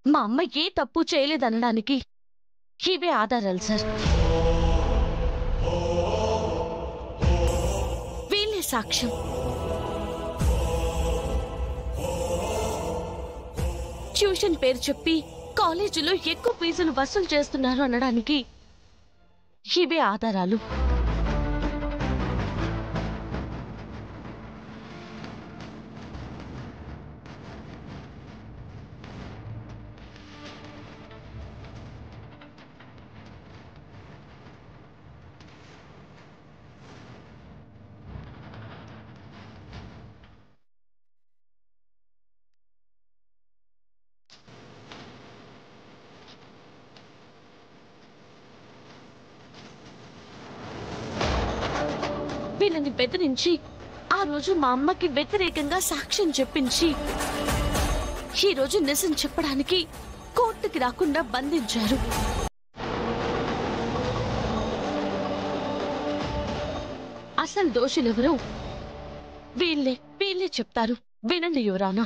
మా అమ్మ ఏ తప్పు చేయలేదనడానికి ఇవే ఆధారాలు సార్. వీళ్ళే సాక్ష్యం. ట్యూషన్ పేరు చెప్పి కాలేజీలో ఎక్కువ ఫీజులు వసూలు చేస్తున్నారు అనడానికి ఇవే ఆధారాలు. వీళ్ళని బెదిరించి ఆ రోజు మా అమ్మకి వ్యతిరేకంగా సాక్ష్యం చెప్పించి ఈ రోజు నిజం చెప్పడానికి కోర్టుకి రాకుండా బంధించారు. అసలు దోషులెవరో వీళ్ళే చెప్తారు. వినండి యువరానా.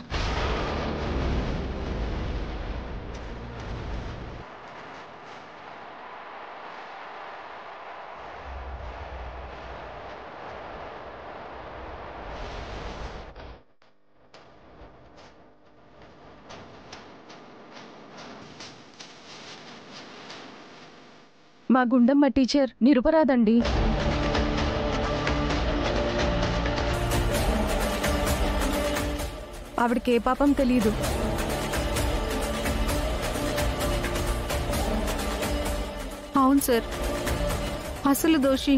మా గుండమ్మ టీచర్ నిరపరాధండి. ఆవిడకి ఏ పాపం తెలీదు. అవును సార్, అసలు దోషి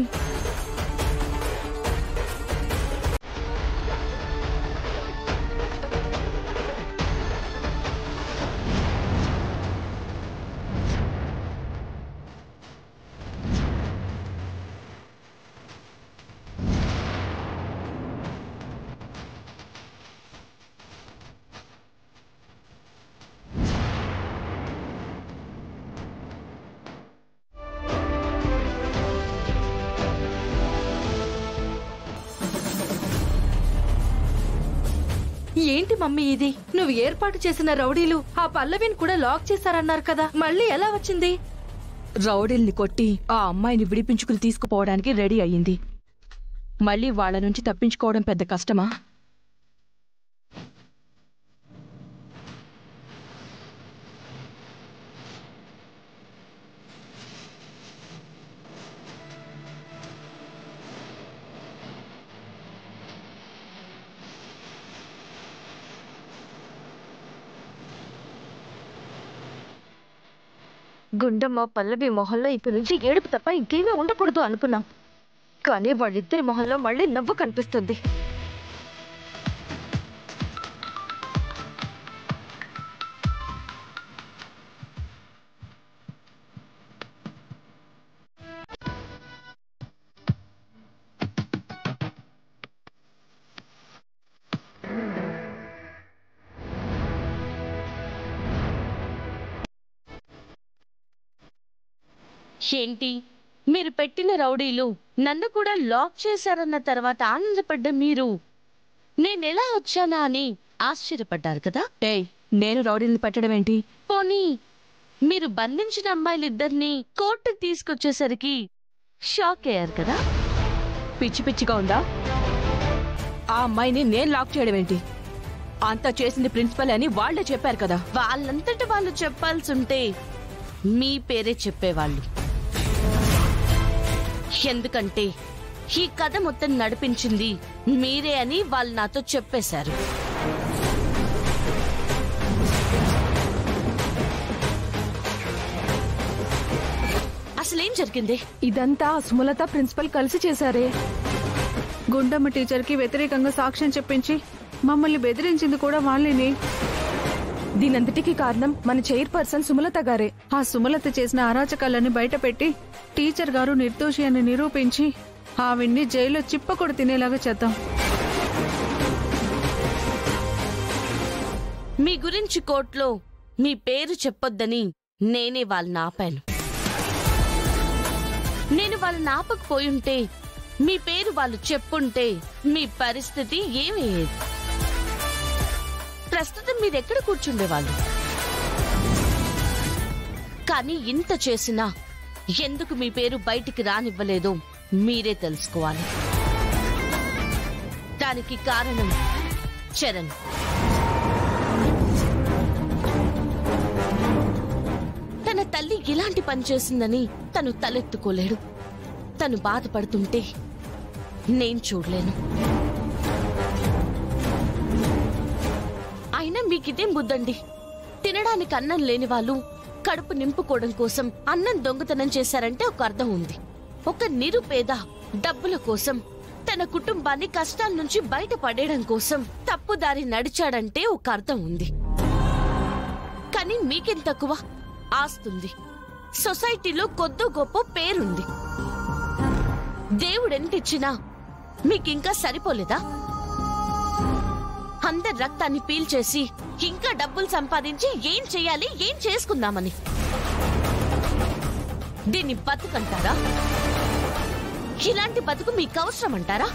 ఏంటి మమ్మీ ఇది? నువ్వు ఏర్పాటు చేసిన రౌడీలు ఆ పల్లవిని కూడా లాక్ చేశారన్నారు కదా, మళ్ళీ ఎలా వచ్చింది? రౌడీల్ని కొట్టి ఆ అమ్మాయిని విడిపించుకుని తీసుకుపోవడానికి రెడీ అయ్యింది. మళ్ళీ వాళ్ళ నుంచి తప్పించుకోవడం పెద్ద కష్టమా? గుండమ్మ పల్లవి మొహంలో ఇక్కడి నుంచి ఏడుపు తప్ప ఇంకేమీ ఉండకూడదు అనుకున్నాం. కానీ వాళ్ళిద్దరి మొహంలో మళ్ళీ నవ్వు కనిపిస్తుంది. ఏంటి మీరు పెట్టిన రౌడీలు నన్ను కూడా లాక్ చేశారన్న తర్వాత ఆనందపడ్డ మీరు నేనెలా వచ్చానా అని ఆశ్చర్యపడ్డారు కదా? నేను రౌడీల్ని పెట్టడం ఏంటి? పోనీ మీరు బంధించిన అమ్మాయిలిద్దరినీ కోర్టుకు తీసుకొచ్చేసరికి షాక్ అయ్యారు కదా? పిచ్చి పిచ్చిగా ఉందా? ఆ అమ్మాయిని నేను లాక్ చేయడం ఏంటి? అంతా చేసింది ప్రిన్సిపల్ అని వాళ్లే చెప్పారు కదా. వాళ్ళంతటి వాళ్ళు చెప్పాల్సుంటే మీ పేరే చెప్పేవాళ్ళు. ఎందుకంటే ఈ కథ మొత్తం నడిపించింది మీరే అని వాళ్ళు నాతో చెప్పేశారు. అసలేం జరిగింది? ఇదంతా సుమలత ప్రిన్సిపల్ కలిసి చేశారే. గుండమ్మ టీచర్కి వ్యతిరేకంగా సాక్ష్యం చెప్పించి మమ్మల్ని బెదిరించింది కూడా వాళ్ళని. దీనంతటికీ కారణం మన చైర్పర్సన్ సుమలత గారే. ఆ సుమలత చేసిన అరాచకాలని బయటపెట్టి టీచర్ గారు నిర్దోషి అని నిరూపించి ఆవిడ్ని జైల్లో చిప్పకొడు తినేలాగా చేద్దాం. మీ గురించి కోర్టులో మీ పేరు చెప్పొద్దని నేనే వాళ్ళని ఆపాను. నేను వాళ్ళని ఆపకపోయుంటే మీ పేరు వాళ్ళు చెప్పుంటే మీ పరిస్థితి ఏమయ్యేది? ప్రస్తుతం మీరెక్కడ కూర్చుండేవాళ్ళు? కానీ ఇంత చేసినా ఎందుకు మీ పేరు బయటికి రానివ్వలేదో మీరే తెలుసుకోవాలి. దానికి కారణం చరణ్. తన తల్లి ఇలాంటి పని చేసిందని తను తలెత్తుకోలేడు. తను బాధపడుతుంటే నేను చూడలేను. అయినా మీకిదేం బుద్ధండి? తినడానికి అన్నం లేని వాళ్ళు కడుపు నింపుకోవడం కోసం అన్నం దొంగతనం చేశారంటే ఒక అర్థం ఉంది. ఒక నిరుపేద డబ్బుల కోసం తన కుటుంబాన్ని కష్టాల నుంచి బయటపడేయడం కోసం తప్పుదారి నడిచాడంటే ఒక అర్థం ఉంది. కానీ మీకేం తక్కువ? ఆస్తుంది, సొసైటీలో కొద్దో గొప్ప పేరుంది. దేవుడెంతిచ్చినా మీకింకా సరిపోలేదా? అందరి రక్తాన్ని పీల్చేసి ఇంకా డబ్బులు సంపాదించి ఏం చెయ్యాలి, ఏం చేసుకుందామని. దీన్ని బతుకంటారా? ఇలాంటి బతుకు మీకు అవసరం అంటారా?